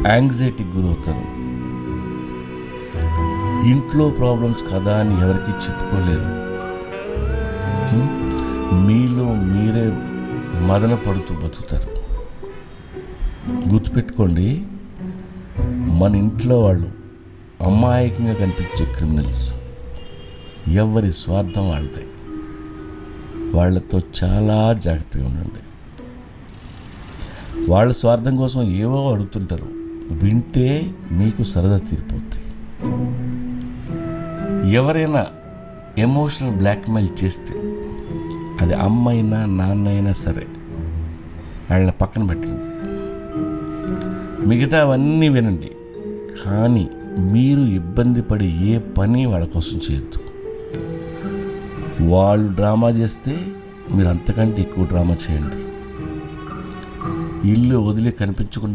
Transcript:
యాంగ్జైటీకి గురవుతారు. ఇంట్లో ప్రాబ్లమ్స్ కదా అని ఎవరికి చెప్పుకోలేరు. మీలో మీరే మదన పడుతూ బతుకుతారు. గుర్తుపెట్టుకోండి, మన ఇంట్లో వాళ్ళు అమాయకంగా కనిపించే క్రిమినల్స్. ఎవరి స్వార్థం వాళ్ళదే. వాళ్ళతో చాలా జాగ్రత్తగా ఉండండి. వాళ్ళ స్వార్థం కోసం ఏవో అడుగుతుంటారు. వింటే మీకు సరదా తీరిపోద్ది. ఎవరైనా ఎమోషనల్ బ్లాక్మెయిల్ చేస్తే, అది అమ్మ అయినా నాన్న అయినా సరే, వాళ్ళని పక్కన పెట్టండి. మిగతా అవన్నీ వినండి, కానీ మీరు ఇబ్బంది పడే ఏ పని వాళ్ళ కోసం చేయొద్దు. వాళ్ళు డ్రామా చేస్తే మీరు అంతకంటే ఎక్కువ డ్రామా చేయండి. ఇల్లు వదిలి కనిపించకుండా